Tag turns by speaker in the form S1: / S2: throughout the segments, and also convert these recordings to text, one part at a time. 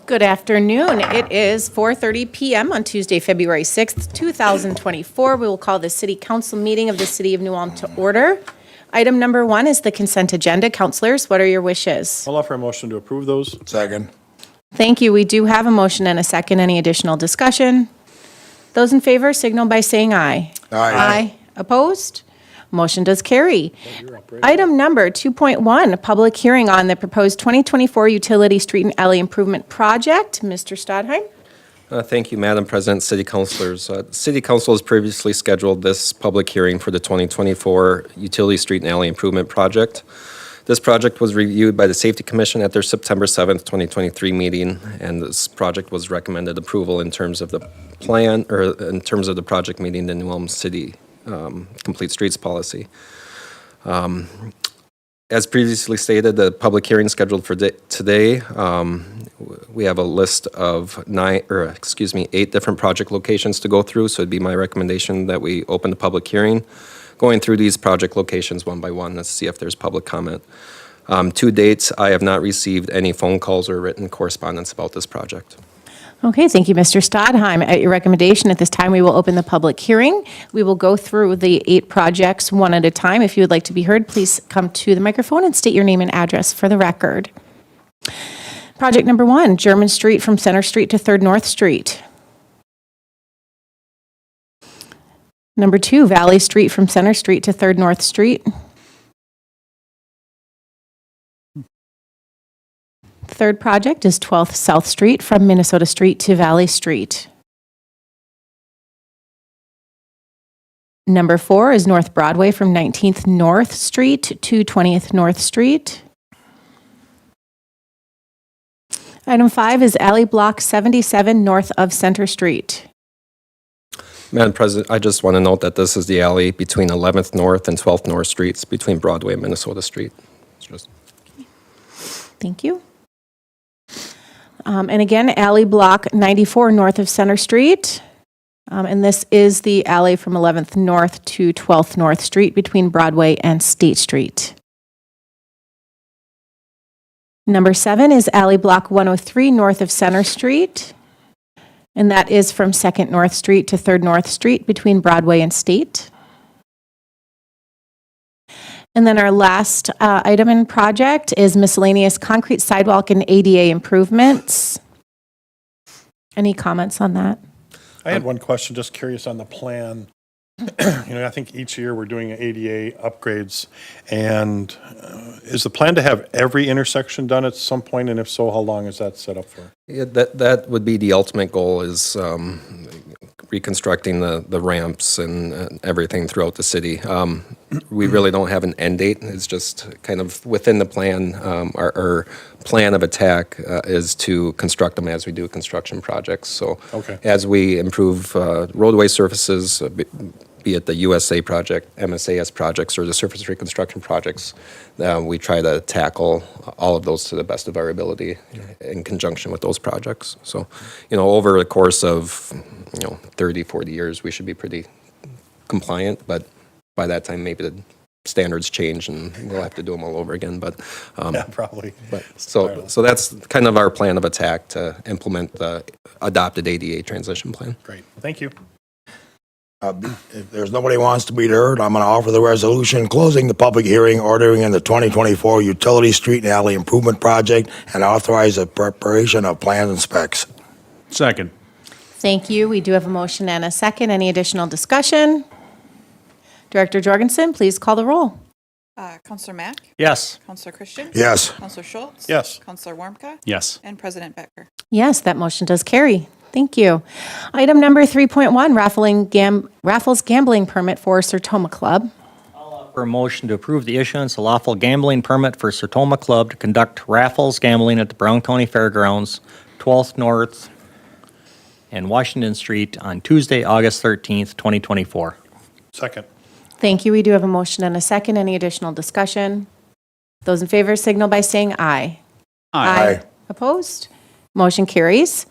S1: Good afternoon. It is 4:30 p.m. on Tuesday, February 6th, 2024. We will call the City Council meeting of the City of New Ulm to order. Item number 1 is the consent agenda. Councilors, what are your wishes?
S2: I'll offer a motion to approve those.
S3: Second.
S1: Thank you. We do have a motion and a second. Any additional discussion? Those in favor signal by saying aye.
S3: Aye.
S1: Opposed? Motion does carry. Item number 2.1, public hearing on the proposed 2024 Utility Street and Alley Improvement Project. Mr. Stadheim?
S4: Thank you, Madam President, City Councilors. City Council has previously scheduled this public hearing for the 2024 Utility Street and Alley Improvement Project. This project was reviewed by the Safety Commission at their September 7th, 2023 meeting, and this project was recommended approval in terms of the plan, or in terms of the project meeting the New Ulm City Complete Streets Policy. As previously stated, the public hearing scheduled for today, we have a list of 8 different project locations to go through, so it'd be my recommendation that we open the public hearing, going through these project locations one by one to see if there's public comment. To date, I have not received any phone calls or written correspondence about this project.
S1: Okay, thank you, Mr. Stadheim. At your recommendation, at this time, we will open the public hearing. We will go through the 8 projects one at a time. If you would like to be heard, please come to the microphone and state your name and address for the record. Project number 1, German Street from Center Street to 3rd North Street. Number 2, Valley Street from Center Street to 3rd North Street. Third project is 12th South Street from Minnesota Street to Valley Street. Number 4 is North Broadway from 19th North Street to 20th North Street. Item 5 is Alley Block 77 north of Center Street.
S4: Madam President, I just want to note that this is the alley between 11th North and 12th North Streets, between Broadway and Minnesota Street.
S1: Thank you. And again, Alley Block 94 north of Center Street. And this is the alley from 11th North to 12th North Street between Broadway and State Street. Number 7 is Alley Block 103 north of Center Street. And that is from 2nd North Street to 3rd North Street between Broadway and State. And then our last item in project is miscellaneous concrete sidewalk and ADA improvements. Any comments on that?
S2: I had one question, just curious on the plan. I think each year we're doing ADA upgrades, and is the plan to have every intersection done at some point, and if so, how long is that set up for?
S4: Yeah, that would be the ultimate goal, is reconstructing the ramps and everything throughout the city. We really don't have an end date. It's just kind of within the plan. Our plan of attack is to construct them as we do construction projects. So as we improve roadway surfaces, be it the USA project, MSAS projects, or the surface reconstruction projects, we try to tackle all of those to the best of our ability in conjunction with those projects. So, over the course of, 30, 40 years, we should be pretty compliant, but by that time, maybe the standards change and we'll have to do them all over again. But
S2: yeah, probably.
S4: But so that's kind of our plan of attack to implement the adopted ADA transition plan.
S2: Great, thank you.
S3: If there's nobody who wants to be heard, I'm going to offer the resolution closing the public hearing, ordering in the 2024 Utility Street and Alley Improvement Project, and authorize the preparation of plans and specs.
S5: Second.
S1: Thank you. We do have a motion and a second. Any additional discussion? Director Jorgensen, please call the roll.
S6: Counselor Mack?
S5: Yes.
S6: Counselor Christian?
S3: Yes.
S6: Counselor Schultz?
S2: Yes.
S6: Counselor Warmka?
S5: Yes.
S6: And President Becker?
S1: Yes, that motion does carry. Thank you. Item number 3.1, raffles gambling permit for Sertoma Club.
S5: For a motion to approve the issuance of lawful gambling permit for Sertoma Club to conduct raffles gambling at the Brown County Fairgrounds, 12th North and Washington Street on Tuesday, August 13th, 2024.
S2: Second.
S1: Thank you. We do have a motion and a second. Any additional discussion? Those in favor signal by saying aye.
S3: Aye.
S1: Opposed? Motion carries.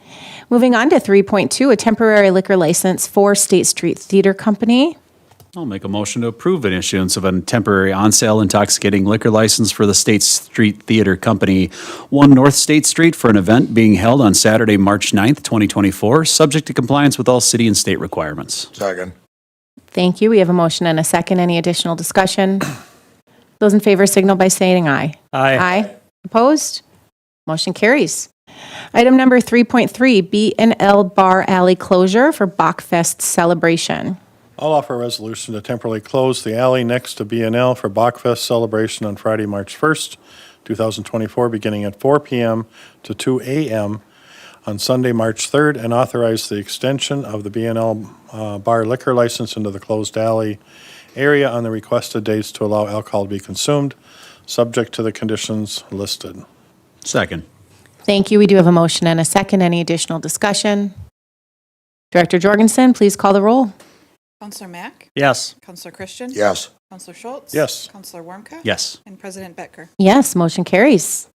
S1: Moving on to 3.2, a temporary liquor license for State Street Theater Company.
S7: I'll make a motion to approve an issuance of a temporary on-sale intoxicating liquor license for the State Street Theater Company, 1 North State Street, for an event being held on Saturday, March 9th, 2024, subject to compliance with all city and state requirements.
S3: Second.
S1: Thank you. We have a motion and a second. Any additional discussion? Those in favor signal by saying aye.
S5: Aye.
S1: Aye. Opposed? Motion carries. Item number 3.3, B&L Bar Alley closure for Bachfest celebration.
S2: I'll offer a resolution to temporarily close the alley next to B&L for Bachfest celebration on Friday, March 1st, 2024, beginning at 4 p.m. to 2 a.m. on Sunday, March 3rd, and authorize the extension of the B&L bar liquor license into the closed alley area on the requested dates to allow alcohol to be consumed, subject to the conditions listed.
S7: Second.
S1: Thank you. We do have a motion and a second. Any additional discussion? Director Jorgensen, please call the roll.
S6: Counselor Mack?
S5: Yes.
S6: Counselor Christian?
S3: Yes.
S6: Counselor Schultz?
S2: Yes.
S6: Counselor Warmka?
S7: Yes.
S6: And President Becker?
S1: Yes, motion carries.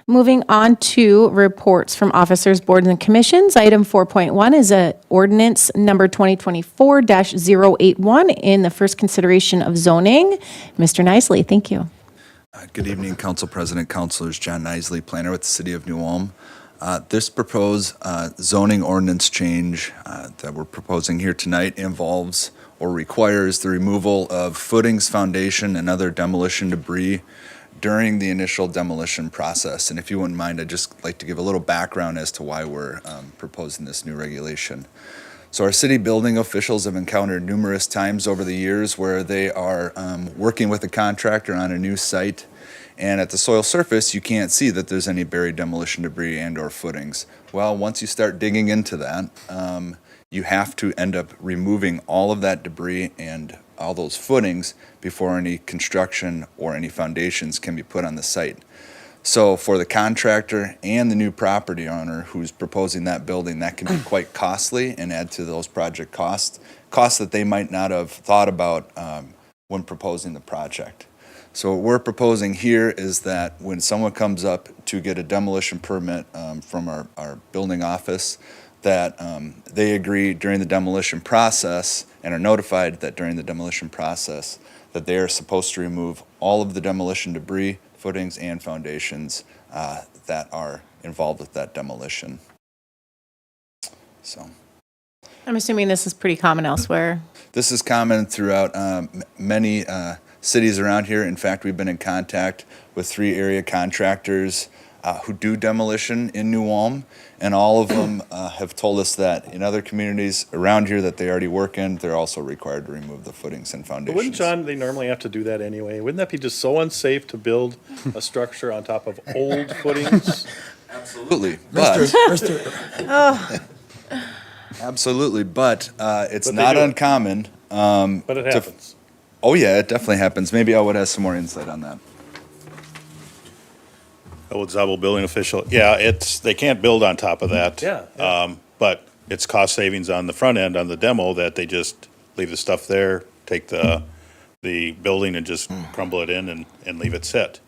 S1: Moving on to reports from officers, boards, and commissions. Item 4.1 is a ordinance number 2024-081 in the first consideration of zoning. Mr. Nicely, thank you.
S8: Good evening, Council President, Councilors. John Nisley, planner with the City of New Ulm. This proposed zoning ordinance change that we're proposing here tonight involves or requires the removal of footings, foundation, and other demolition debris during the initial demolition process. And if you wouldn't mind, I'd just like to give a little background as to why we're proposing this new regulation. So our city building officials have encountered numerous times over the years where they are working with a contractor on a new site, and at the soil surface, you can't see that there's any buried demolition debris and or footings. Well, once you start digging into that, you have to end up removing all of that debris and all those footings before any construction or any foundations can be put on the site. So for the contractor and the new property owner who's proposing that building, that can be quite costly and add to those project costs that they might not have thought about when proposing the project. So what we're proposing here is that when someone comes up to get a demolition permit from our building office, that they agree during the demolition process and are notified that during the demolition process that they are supposed to remove all of the demolition debris, footings, and foundations that are involved with that demolition. So
S1: I'm assuming this is pretty common elsewhere.
S8: this is common throughout many cities around here. In fact, we've been in contact with 3 area contractors who do demolition in New Ulm, and all of them have told us that in other communities around here that they already work in, they're also required to remove the footings and
S2: But
S8: foundations.
S2: wouldn't, John, they normally have to do that anyway? Wouldn't that be just so unsafe to build a structure on top of old footings?
S8: Absolutely, but absolutely, but it's
S2: But they
S8: not
S2: do it.
S8: uncommon.
S2: But it happens.
S8: Oh yeah, it definitely happens. Maybe Elwood has some more insight on that.
S9: Old Zabel building official, yeah, they can't build on top of that.
S2: Yeah.
S9: But it's cost savings on the front end, on the demo, that they just leave the stuff there, take the building and just crumble it in and leave it sit.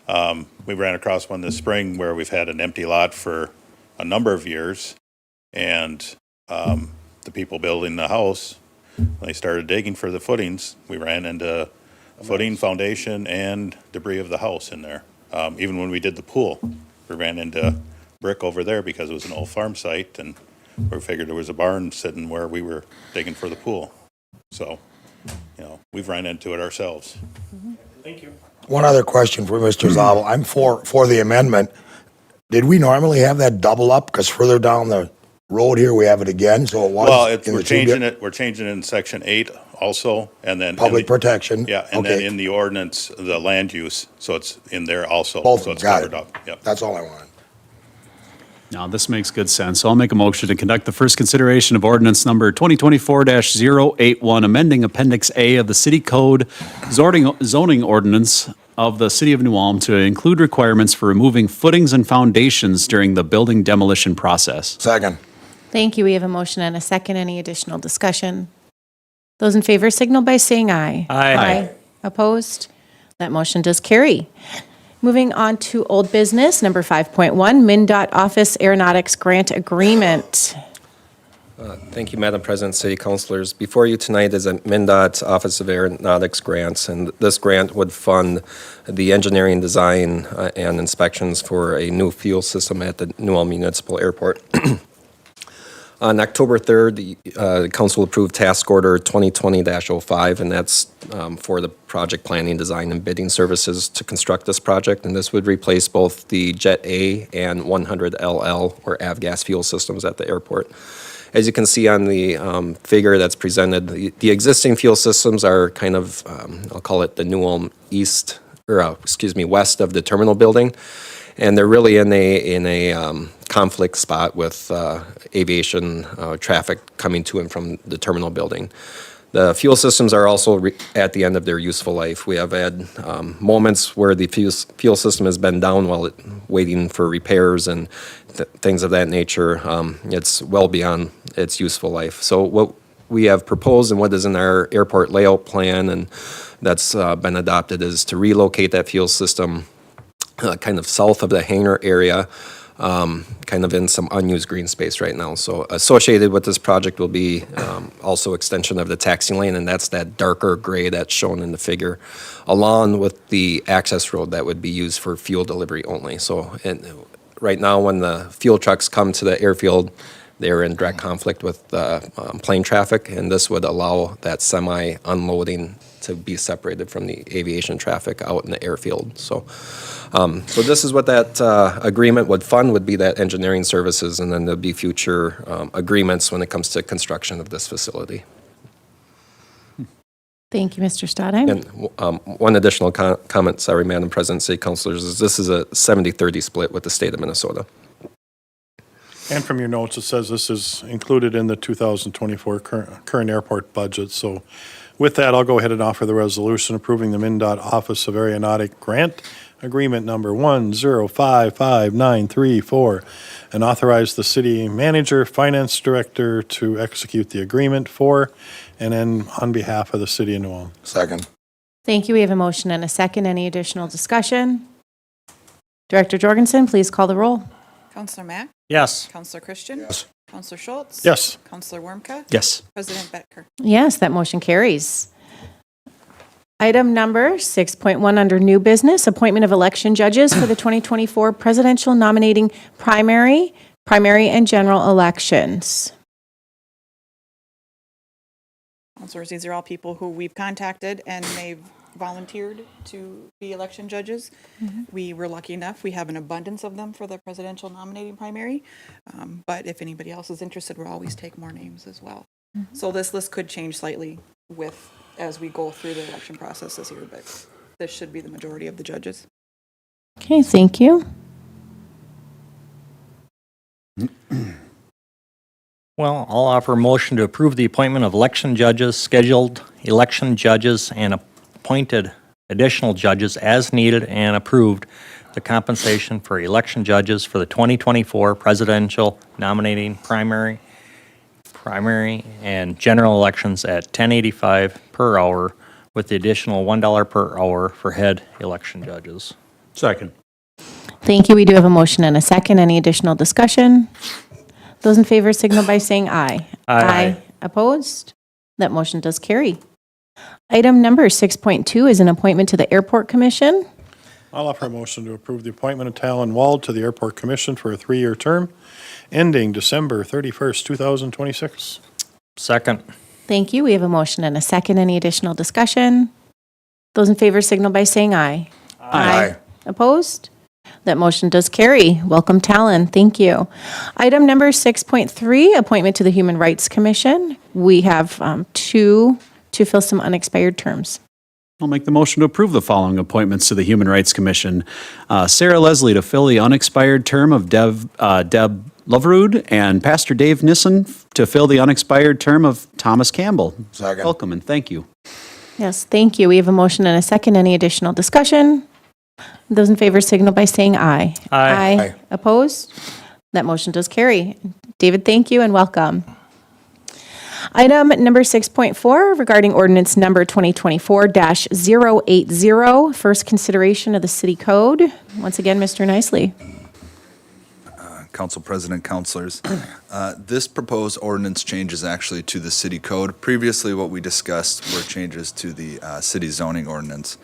S9: We ran across one this spring where we've had an empty lot for a number of years, and the people building the house, when they started digging for the footings, we ran into footing, foundation, and debris of the house in there. Even when we did the pool, we ran into brick over there because it was an old farm site, and we figured there was a barn sitting where we were digging for the pool. So, we've run into it ourselves.
S2: Thank you.
S3: One other question for Mr. Zabel. I'm for the amendment. Did we normally have that double up? Because further down the road here, we have it again, so it was.
S9: Well,
S3: in
S9: we're
S3: the two
S9: changing
S3: di-
S9: it, we're changing it in section 8 also, and then.
S3: Public protection.
S9: Yeah, and then
S3: Okay.
S9: in the ordinance, the land use, so it's in there also.
S3: Both
S9: So
S3: of
S9: it's
S3: them, got
S9: covered
S3: it.
S9: up. Yep.
S3: That's all I wanted.
S7: Now, this makes good sense. So I'll make a motion to conduct the first consideration of ordinance number 2024-081, amending Appendix A of the City Code zoning ordinance of the City of New Ulm to include requirements for removing footings and foundations during the building demolition process.
S3: Second.
S1: Thank you. We have a motion and a second. Any additional discussion? Those in favor signal by saying aye.
S5: Aye.
S1: Opposed? That motion does carry. Moving on to old business, number 5.1, MnDOT Office Aeronautics Grant Agreement.
S4: Thank you, Madam President, City Councilors. Before you tonight is a MnDOT Office of Aeronautics grants, and this grant would fund the engineering design and inspections for a new fuel system at the New Ulm Municipal Airport. On October 3rd, the council approved task order 2020-05, and that's for the project planning, design, and bidding services to construct this project. And this would replace both the Jet A and 100LL or avgas fuel systems at the airport. As you can see on the figure that's presented, the existing fuel systems are kind of, I'll call it the New Ulm east, or west of the terminal building. And they're really in a conflict spot with aviation traffic coming to and from the terminal building. The fuel systems are also at the end of their useful life. We have had moments where the fuel system has been down while waiting for repairs and things of that nature. It's well beyond its useful life. So what we have proposed and what is in our airport layout plan and that's been adopted is to relocate that fuel system kind of south of the hangar area, kind of in some unused green space right now. So associated with this project will be also extension of the taxiing lane, and that's that darker gray that's shown in the figure, along with the access road that would be used for fuel delivery only. So right now, when the fuel trucks come to the airfield, they're in direct conflict with plane traffic, and this would allow that semi-unloading to be separated from the aviation traffic out in the airfield. So this is what that agreement would fund, would be that engineering services, and then there'll be future agreements when it comes to construction of this facility.
S1: Thank you, Mr. Stadheim.
S4: And one additional comment, sorry, Madam President, City Councilors, is this is a 70-30 split with the state of Minnesota.
S2: And from your notes, it says this is included in the 2024 current airport budget. So with that, I'll go ahead and offer the resolution approving the MnDOT Office of Aeronautic Grant Agreement Number 1055934 and authorize the city manager, finance director to execute the agreement for and then on behalf of the city of New Ulm.
S3: Second.
S1: Thank you. We have a motion and a second. Any additional discussion? Director Jorgensen, please call the roll.
S6: Counselor Mack?
S5: Yes.
S6: Counselor Christian?
S3: Yes.
S6: Counselor Schultz?
S2: Yes.
S6: Counselor Wormka?
S7: Yes.
S6: President Becker?
S1: Yes, that motion carries. Item number 6.1 under new business, appointment of election judges for the 2024 presidential nominating primary and general elections.
S6: Counselors, these are all people who we've contacted and they've volunteered to be election judges. We were lucky enough, we have an abundance of them for the presidential nominating primary. But if anybody else is interested, we'll always take more names as well. So this list could change slightly as we go through the election process this year, but this should be the majority of the judges.
S1: Okay, thank you.
S5: Well, I'll offer a motion to approve the appointment of election judges, scheduled election judges, and appointed additional judges as needed, and approved the compensation for election judges for the 2024 presidential nominating primary, and general elections at $10.85 per hour, with the additional $1 per hour for head election judges.
S7: Second.
S1: Thank you. We do have a motion and a second. Any additional discussion? Those in favor signal by saying aye.
S5: Aye.
S1: Opposed? That motion does carry. Item number 6.2 is an appointment to the Airport Commission.
S2: I'll offer a motion to approve the appointment of Talon Wald to the Airport Commission for a 3-year term ending December 31st, 2026.
S5: Second.
S1: Thank you. We have a motion and a second. Any additional discussion? Those in favor signal by saying aye.
S3: Aye.
S1: Opposed? That motion does carry. Welcome, Talon. Thank you. Item number 6.3, appointment to the Human Rights Commission. We have two to fill some unexpired terms.
S7: I'll make the motion to approve the following appointments to the Human Rights Commission. Sarah Leslie to fill the unexpired term of Deb Loverud, and Pastor Dave Nissen to fill the unexpired term of Thomas Campbell.
S3: Second.
S7: Welcome and thank you.
S1: Yes, thank you. We have a motion and a second. Any additional discussion? Those in favor signal by saying aye.
S5: Aye.
S3: Aye.
S1: Opposed? That motion does carry. David, thank you and welcome. Item number 6.4 regarding ordinance number 2024-080, first consideration of the city code. Once again, Mr. Nicely.
S8: Council President, councilors. This proposed ordinance change is actually to the city code. Previously, what we discussed were changes to the city zoning ordinance.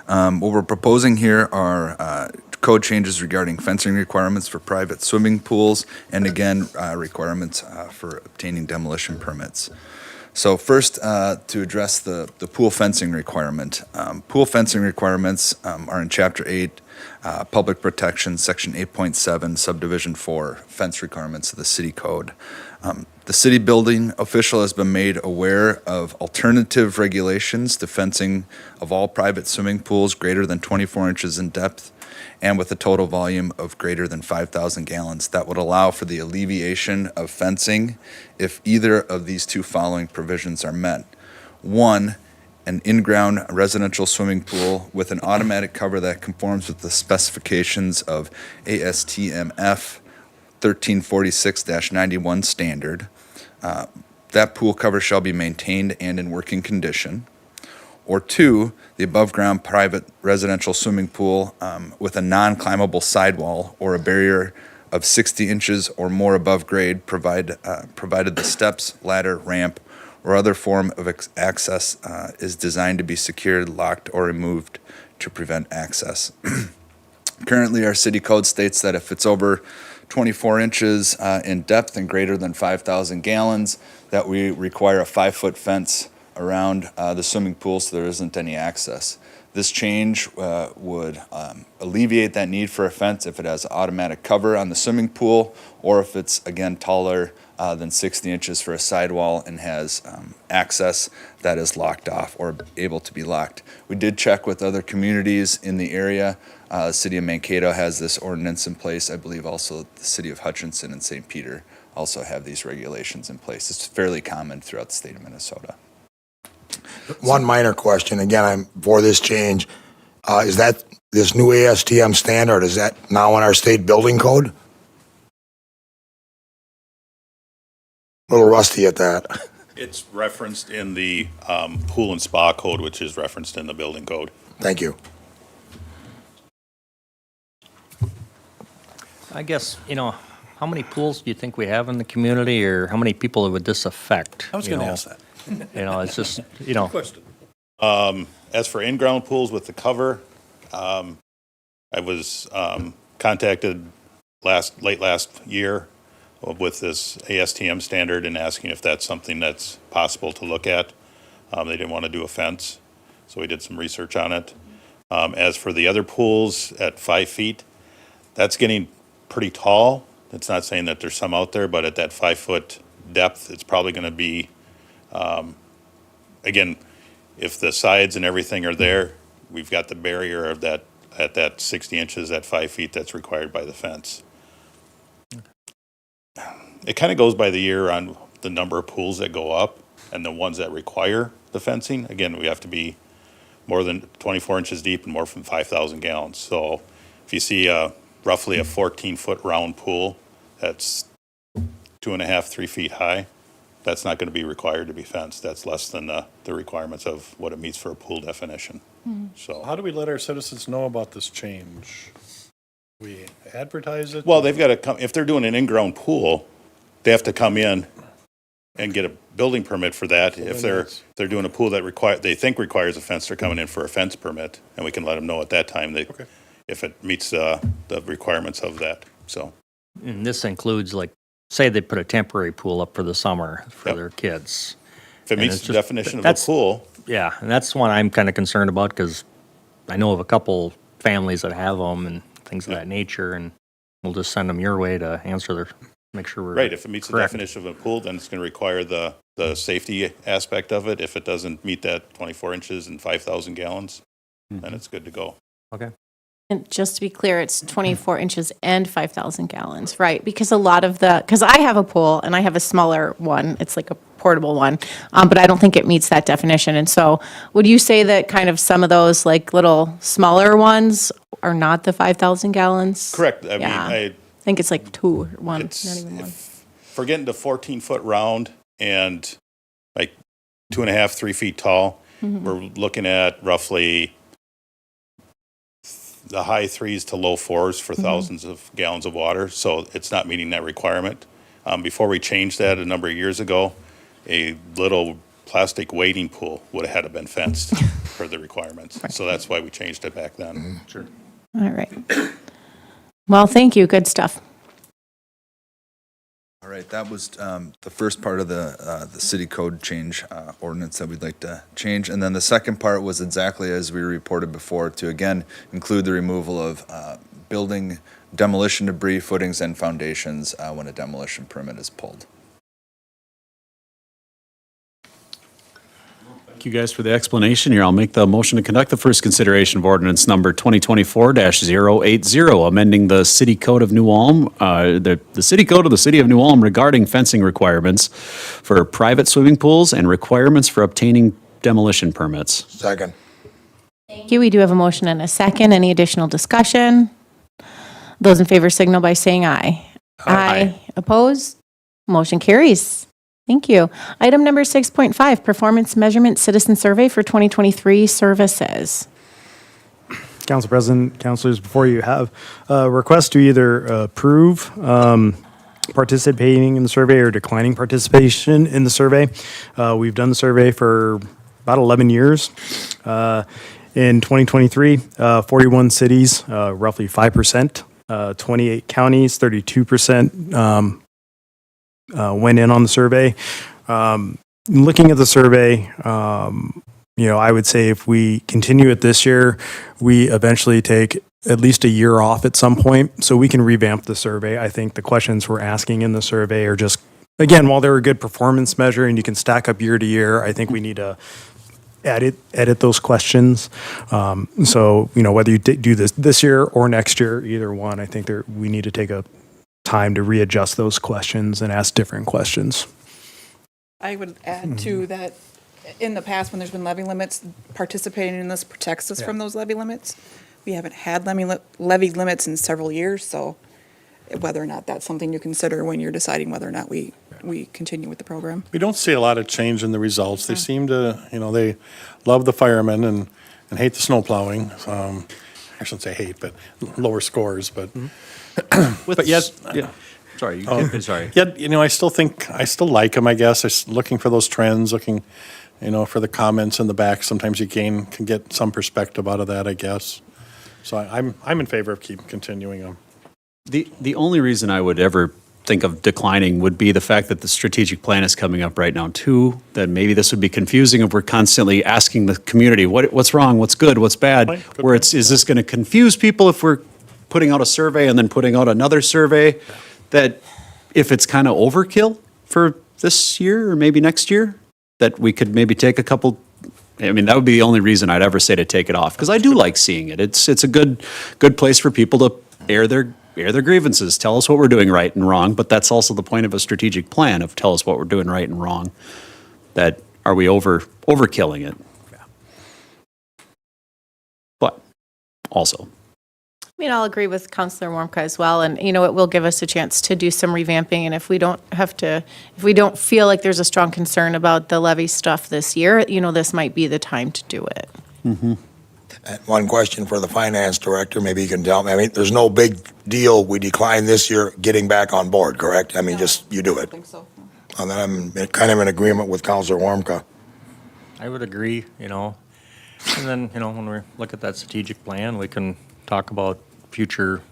S8: What we're proposing here are code changes regarding fencing requirements for private swimming pools, and again, requirements for obtaining demolition permits. So first, to address the pool fencing requirement. Pool fencing requirements are in Chapter 8, Public Protection, Section 8.7, Subdivision 4, fence requirements of the city code. The city building official has been made aware of alternative regulations to fencing of all private swimming pools greater than 24 inches in depth and with a total volume of greater than 5,000 gallons. That would allow for the alleviation of fencing if either of these two following provisions are met. One, an in-ground residential swimming pool with an automatic cover that conforms with the specifications of ASTM F 1346-91 standard. That pool cover shall be maintained and in working condition. Or two, the above-ground private residential swimming pool with a non-climbable sidewall or a barrier of 60 inches or more above grade, provided the steps, ladder, ramp, or other form of access is designed to be secured, locked, or removed to prevent access. Currently, our city code states that if it's over 24 inches in depth and greater than 5,000 gallons, that we require a 5-foot fence around the swimming pool so there isn't any access. This change would alleviate that need for a fence if it has automatic cover on the swimming pool, or if it's, again, taller than 60 inches for a sidewall and has access that is locked off or able to be locked. We did check with other communities in the area. The city of Mankato has this ordinance in place. I believe also the city of Hutchinson and St. Peter also have these regulations in place. It's fairly common throughout the state of Minnesota.
S3: One minor question, again, I'm for this change. Is that this new ASTM standard, is that now in our state building code? A little rusty at that.
S9: It's referenced in the pool and spa code, which is referenced in the building code.
S3: Thank you.
S5: I guess, how many pools do you think we have in the community, or how many people would this affect?
S2: I was going to ask that.
S5: It's just,
S9: Question. As for in-ground pools with the cover, I was contacted late last year with this ASTM standard and asking if that's something that's possible to look at. They didn't want to do a fence, so we did some research on it. As for the other pools at 5 feet, that's getting pretty tall. It's not saying that there's some out there, but at that 5-foot depth, it's probably going to be, again, if the sides and everything are there, we've got the barrier of that at that 60 inches at 5 feet that's required by the fence. It kind of goes by the year on the number of pools that go up and the ones that require the fencing. Again, we have to be more than 24 inches deep and more than 5,000 gallons. So if you see roughly a 14-foot round pool that's 2.5, 3 feet high, that's not going to be required to be fenced. That's less than the requirements of what it meets for a pool definition. So
S2: How do we let our citizens know about this change? We advertise it?
S9: well, they've got to come, if they're doing an in-ground pool, they have to come in and get a building permit for that. If they're doing a pool that they think requires a fence, they're coming in for a fence permit, and we can let them know at that time if it meets the requirements of that. So,
S5: and this includes, like, say they put a temporary pool up for the summer for their kids.
S9: if it
S5: And
S9: meets
S5: it's
S9: the
S5: just-
S9: definition of a
S5: that's-
S9: pool,
S5: Yeah, and that's one I'm kind of concerned about, because I know of a couple families that have them and things of that nature, and we'll just send them your way to make sure we're
S9: right, if it meets the
S5: correct.
S9: definition of a pool, then it's going to require the safety aspect of it. If it doesn't meet that 24 inches and 5,000 gallons, then it's good to go.
S5: Okay.
S1: And just to be clear, it's 24 inches and 5,000 gallons, right? Because because I have a pool and I have a smaller one, it's like a portable one, but I don't think it meets that definition. And so would you say that kind of some of those like little smaller ones are not the 5,000 gallons?
S9: Correct. I
S1: Yeah.
S9: mean,
S1: I think it's like two or one, not
S9: it's,
S1: even one.
S9: if we're getting to 14-foot round and like 2.5, 3 feet tall, we're looking at roughly the high threes to low fours for thousands of gallons of water, so it's not meeting that requirement. Before we changed that a number of years ago, a little plastic wading pool would have had to been fenced for the requirements. So that's why we changed it back then.
S7: Sure.
S1: All right. Well, thank you. Good stuff.
S8: All right, that was the first part of the city code change ordinance that we'd like to change. And then the second part was exactly as we reported before, to again include the removal of building demolition debris, footings, and foundations when a demolition permit is pulled.
S7: Thank you guys for the explanation here. I'll make the motion to conduct the first consideration of ordinance number 2024-080, amending the city code of New Ulm, the city code of the city of New Ulm regarding fencing requirements for private swimming pools and requirements for obtaining demolition permits.
S3: Second.
S1: Thank you. We do have a motion and a second. Any additional discussion? Those in favor signal by saying aye. Aye. Opposed? Motion carries. Thank you. Item number 6.5, Performance Measurement Citizen Survey for 2023 services.
S10: Council President, councilors, before you have a request to either approve participating in the survey or declining participation in the survey. We've done the survey for about 11 years. In 2023, 41 cities, roughly 5%, 28 counties, 32% went in on the survey. Looking at the survey, I would say if we continue it this year, we eventually take at least a year off at some point so we can revamp the survey. I think the questions we're asking in the survey are just, again, while they're a good performance measure and you can stack up year to year, I think we need to edit those questions. So, whether you do this year or next year, either one, I think we need to take a time to readjust those questions and ask different questions.
S6: I would add to that, in the past, when there's been levy limits, participating in this protects us from those levy limits. We haven't had levy limits in several years, so whether or not that's something you consider when you're deciding whether or not we continue with the program.
S2: We don't see a lot of change in the results. They seem to, they love the firemen and hate the snow plowing. I shouldn't say hate, but lower scores, but. But yes,
S7: Yeah. Sorry. Sorry.
S2: yet, I still like them, I guess. Looking for those trends, looking, for the comments in the back. Sometimes you can get some perspective out of that, I guess. So I'm in favor of continuing them.
S7: The only reason I would ever think of declining would be the fact that the strategic plan is coming up right now too, that maybe this would be confusing if we're constantly asking the community, what's wrong, what's good, what's bad, where is this going to confuse people if we're putting out a survey and then putting out another survey, that if it's kind of overkill for this year or maybe next year, that we could maybe take a couple. I mean, that would be the only reason I'd ever say to take it off, because I do like seeing it. It's a good place for people to air their grievances, tell us what we're doing right and wrong. But that's also the point of a strategic plan, of tell us what we're doing right and wrong. That are we overkilling it? Yeah. But also,
S1: I'll agree with Councilor Warmka as well, and it will give us a chance to do some revamping. And if we don't feel like there's a strong concern about the levy stuff this year, this might be the time to do it.
S3: And one question for the finance director, maybe you can tell me. There's no big deal. We declined this year getting back on board, correct? Just you do
S6: I
S3: it.
S6: think so.
S3: And then I'm kind of in agreement with Councilor Warmka.
S5: I would agree, and then, when we look at that strategic plan, we can talk about future,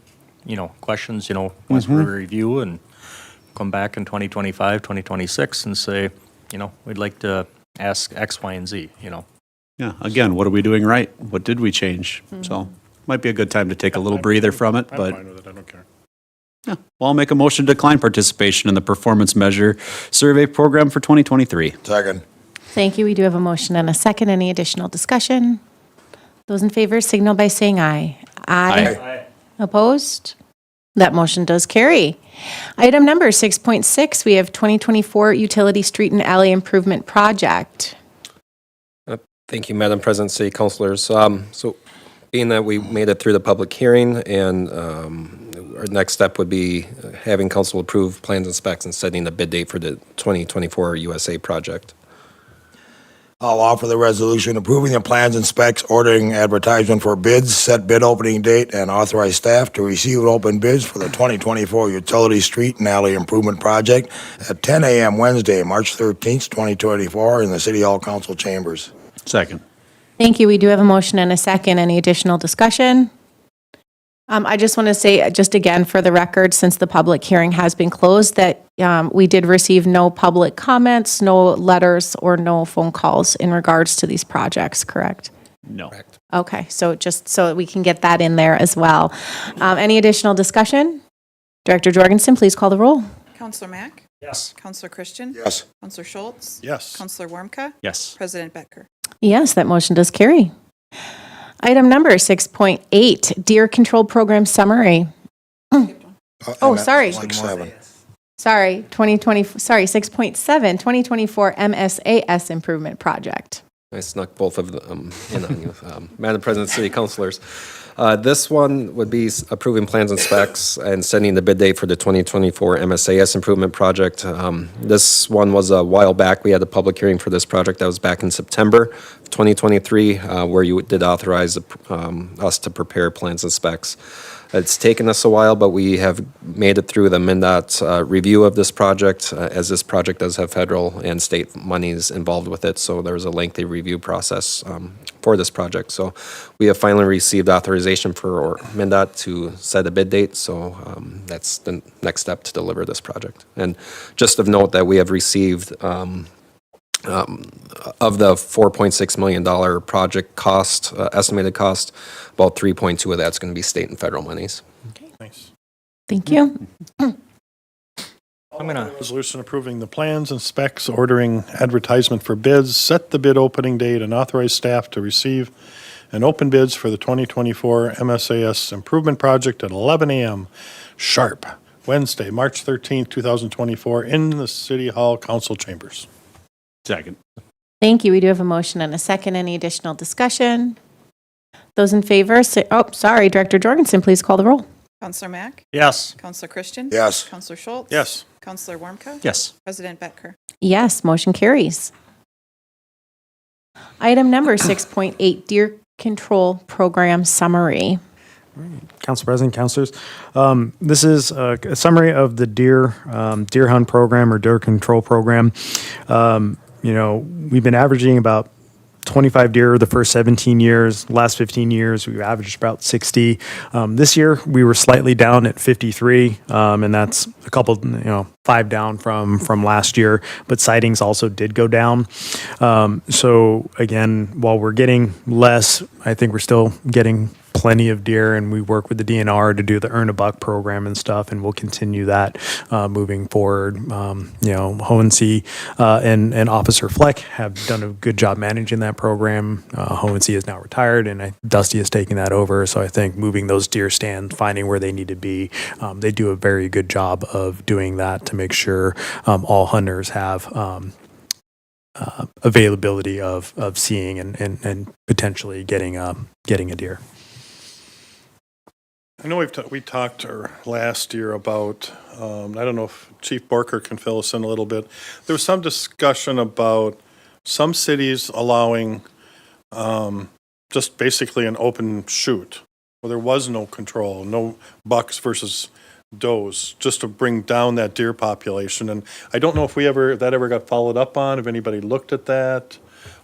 S5: questions, once we review and come back in 2025, 2026 and say, we'd like to ask X, Y, and Z,
S7: yeah, again, what are we doing right? What did we change? So might be a good time to take a little breather from it,
S2: I'm
S7: but
S2: fine with it. I don't care.
S7: yeah. Well, I'll make a motion to decline participation in the performance measure survey program for 2023.
S3: Second.
S1: Thank you. We do have a motion and a second. Any additional discussion? Those in favor signal by saying aye. Aye. Opposed? That motion does carry. Item number 6.6, we have 2024 Utility Street and Alley Improvement Project.
S4: Thank you, Madam President, City Councilors. So being that we made it through the public hearing, and our next step would be having council approve plans and specs and setting the bid date for the 2024 USA project.
S3: I'll offer the resolution approving the plans and specs, ordering advertisement for bids, set bid opening date, and authorize staff to receive and open bids for the 2024 Utility Street and Alley Improvement Project at 10 a.m. Wednesday, March 13th, 2024, in the City Hall Council Chambers.
S7: Second.
S1: Thank you. We do have a motion and a second. Any additional discussion? I just want to say, just again, for the record, since the public hearing has been closed, that we did receive no public comments, no letters, or no phone calls in regards to these projects, correct?
S7: No.
S1: Okay, so just so we can get that in there as well. Any additional discussion? Director Jorgensen, please call the roll.
S6: Counselor Mack?
S5: Yes.
S6: Counselor Christian?
S3: Yes.
S6: Counselor Schultz?
S2: Yes.
S6: Counselor Warmka?
S7: Yes.
S6: President Becker?
S1: Yes, that motion does carry. Item number 6.8, Deer Control Program Summary. Oh, sorry.
S3: 6-7.
S1: Sorry, 6.7, 2024 MSAS Improvement Project.
S4: I snuck both of them in on you. Madam President, City Councilors. This one would be approving plans and specs and setting the bid date for the 2024 MSAS Improvement Project. This one was a while back. We had a public hearing for this project. That was back in September of 2023, where you did authorize us to prepare plans and specs. It's taken us a while, but we have made it through the MnDOT review of this project, as this project does have federal and state monies involved with it, so there was a lengthy review process for this project. So we have finally received authorization for MnDOT to set a bid date, so that's the next step to deliver this project. And just of note that we have received of the $4.6 million project cost, estimated cost, about 3.2 of that's going to be state and federal monies.
S2: Nice.
S1: Thank you.
S5: I'm gonna,
S2: Resolution approving the plans and specs, ordering advertisement for bids, set the bid opening date, and authorize staff to receive and open bids for the 2024 MSAS Improvement Project at 11 a.m. sharp, Wednesday, March 13th, 2024, in the City Hall Council Chambers.
S7: Second.
S1: Thank you. We do have a motion and a second. Any additional discussion? Those in favor, say, oh, sorry, Director Jorgensen, please call the roll.
S6: Counselor Mack?
S5: yes.
S6: Counselor Christian?
S3: Yes.
S6: Counselor Schultz?
S2: Yes.
S6: Counselor Warmka?
S7: Yes.
S6: President Becker?
S1: Yes, motion carries. Item number 6.8, Deer Control Program Summary.
S10: Council President, Councilors, this is a summary of the deer hunt program or deer control program. We've been averaging about 25 deer the first 17 years. Last 15 years, we've averaged about 60. This year, we were slightly down at 53, and that's a couple, 5 down from last year. But sightings also did go down. So again, while we're getting less, I think we're still getting plenty of deer, and we work with the DNR to do the Earn a Buck program and stuff, and we'll continue that moving forward. Hohensee and Officer Fleck have done a good job managing that program. Hohensee is now retired, and Dusty is taking that over. So I think moving those deer stands, finding where they need to be, they do a very good job of doing that to make sure all hunters have availability of seeing and potentially getting a deer.
S2: I know we talked last year about, I don't know if Chief Borker can fill us in a little bit. There was some discussion about some cities allowing just basically an open shoot, where there was no control, no bucks versus does, just to bring down that deer population. And I don't know if that ever got followed up on, if anybody looked at that,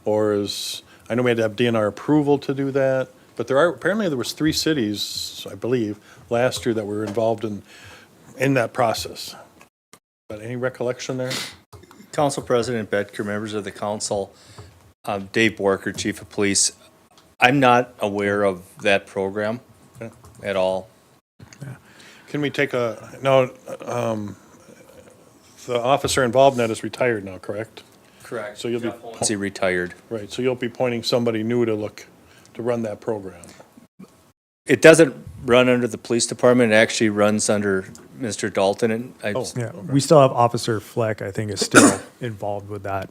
S2: I know we had to have DNR approval to do that. But apparently there was 3 cities, I believe, last year that were involved in that process. But any recollection there?
S11: Council President Betker, members of the council, Dave Borker, Chief of Police. I'm not aware of that program at all.
S2: Can we take the officer involved in that is retired now, correct?
S11: Correct.
S2: So you'll be,
S11: Is he retired?
S2: right, so you'll be appointing somebody new to run that program.
S11: It doesn't run under the police department. It actually runs under Mr. Dalton. And
S10: Yeah, we still have Officer Fleck, I think, is still involved with that,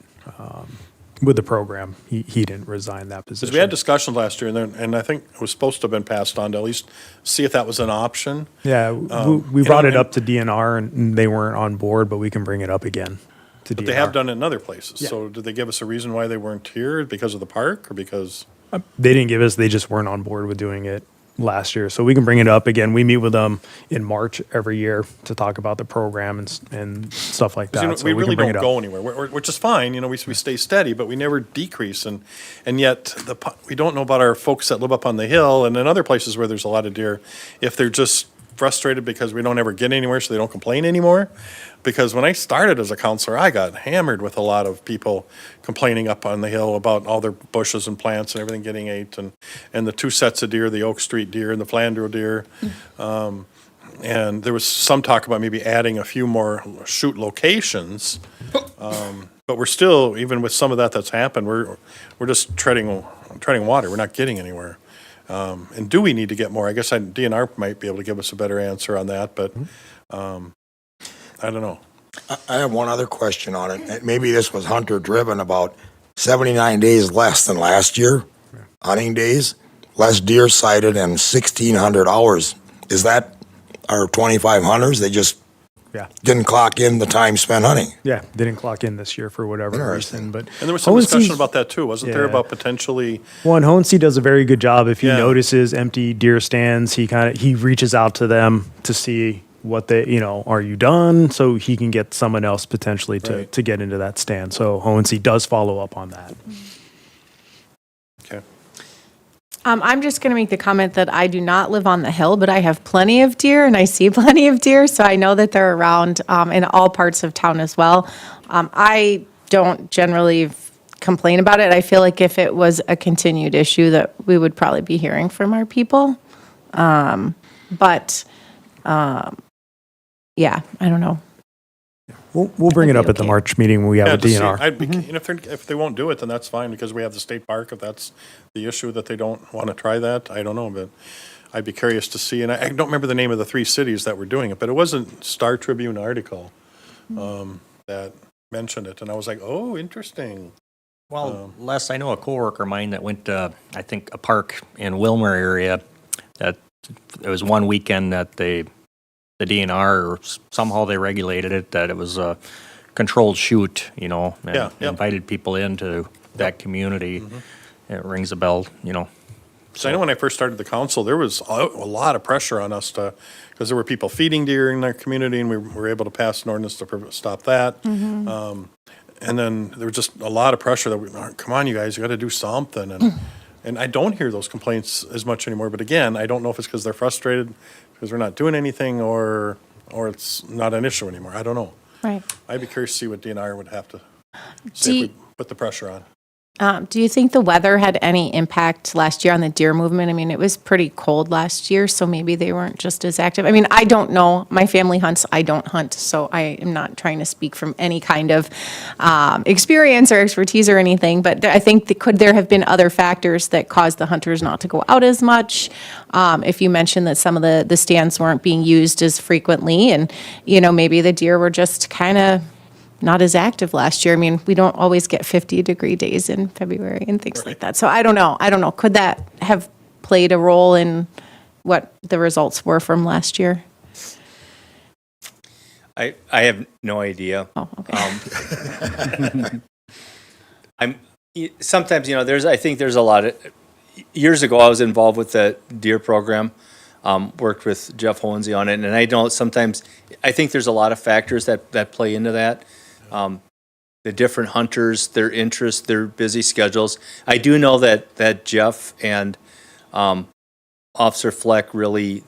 S10: with the program. He didn't resign that position.
S2: Because we had discussions last year, and I think it was supposed to have been passed on to at least see if that was an option.
S10: Yeah, we brought it up to DNR, and they weren't on board, but we can bring it up again. to DNR.
S2: But they have done it in other places. So did they give us a reason why they weren't here? Because of the park or because?
S10: They didn't give us, they just weren't on board with doing it last year. So we can bring it up again. We meet with them in March every year to talk about the program and stuff like that.
S2: You know,
S10: So
S2: we
S10: can
S2: really
S10: bring
S2: don't
S10: it up.
S2: go anywhere, which is fine. You know, we stay steady, but we never decrease. And yet we don't know about our folks that live up on the hill and in other places where there's a lot of deer, if they're just frustrated because we don't ever get anywhere, so they don't complain anymore. Because when I started as a counselor, I got hammered with a lot of people complaining up on the hill about all their bushes and plants and everything getting ate, and the two sets of deer, the Oak Street deer and the Flandreau deer. And there was some talk about maybe adding a few more shoot locations. But we're still, even with some of that's happened, we're just treading water. We're not getting anywhere. And do we need to get more? I guess DNR might be able to give us a better answer on that, but I don't know.
S3: I have one other question on it. And maybe this was hunter driven, about 79 days less than last year, hunting days, less deer sighted and 1,600 hours. Is that our 25 hunters? They just
S10: Yeah.
S3: didn't clock in the time spent hunting.
S10: Yeah. Didn't clock in this year for whatever
S3: Interesting.
S10: reason. But
S2: And there was some
S10: Hohenstein's-
S2: discussion about that too, wasn't there,
S10: Yeah.
S2: about potentially?
S10: Well, and Hohenstein does a very good job. If he
S2: Yeah.
S10: notices empty deer stands, he reaches out to them to see what they, are you done? So he can get someone else potentially
S2: Right.
S10: to get into that stand. So Hohenstein does follow up on that.
S2: Okay.
S1: I'm just going to make the comment that I do not live on the hill, but I have plenty of deer and I see plenty of deer, so I know that they're around in all parts of town as well. I don't generally complain about it. I feel like if it was a continued issue that we would probably be hearing from our people. Yeah, I don't know.
S10: We'll bring
S1: That'd
S10: it
S1: be
S10: up at the
S1: okay.
S10: March meeting when we have
S2: Yeah,
S10: a
S2: to see,
S10: DNR.
S2: I'd be, if they won't do it, then that's fine, because we have the state park, if that's the issue, that they don't want to try that, I don't know, but I'd be curious to see, and I don't remember the name of the 3 cities that were doing it, but it wasn't Star Tribune article that mentioned it, and I was like, oh, interesting.
S5: Well, Les, I know a coworker of mine that went to, I think, a park in Wilmer area, that it was one weekend that the DNR, or somehow they regulated it, that it was a controlled shoot, and
S2: Yeah, yep.
S5: invited people into that community. It rings a bell,
S2: So I know when I first started the council, there was a lot of pressure on us because there were people feeding deer in our community, and we were able to pass an ordinance to stop that. And then there was just a lot of pressure that come on, you guys, you got to do something. And I don't hear those complaints as much anymore. But again, I don't know if it's because they're frustrated because we're not doing anything, or it's not an issue anymore. I don't know.
S1: Right.
S2: I'd be curious to see what DNR would have to
S1: Do
S2: say if
S1: you-
S2: we put the pressure on.
S1: Do you think the weather had any impact last year on the deer movement? I mean, it was pretty cold last year, so maybe they weren't just as active. I mean, I don't know. My family hunts, I don't hunt, so I am not trying to speak from any kind of experience or expertise or anything, but I think could there have been other factors that caused the hunters not to go out as much? If you mentioned that some of the stands weren't being used as frequently, and, maybe the deer were just kind of not as active last year. I mean, we don't always get 50-degree days in February and things like that. So I don't know. Could that have played a role in what the results were from last year?
S11: I have no idea.
S1: Oh, okay.
S11: Sometimes, I think there's a lot of, years ago, I was involved with the deer program, worked with Jeff Hohensie on it, and I know sometimes, I think there's a lot of factors that play into that. The different hunters, their interests, their busy schedules. I do know that Jeff and Officer Fleck really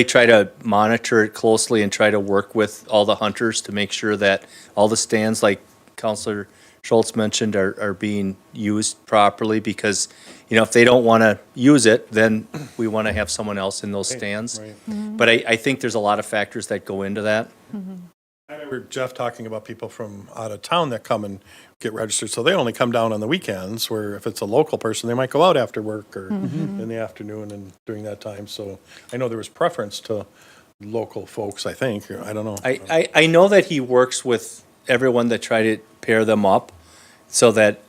S11: try to monitor it closely and try to work with all the hunters to make sure that all the stands, like Counselor Schultz mentioned, are being used properly, because, if they don't want to use it, then we want to have someone else in those stands.
S2: Right.
S11: But I think there's a lot of factors that go into that.
S2: I remember Jeff talking about people from out of town that come and get registered, so they only come down on the weekends, where if it's a local person, they might go out after work or in the afternoon and during that time. So I know there was preference to local folks, I think, I don't know.
S11: I know that he works with everyone that try to pair them up so that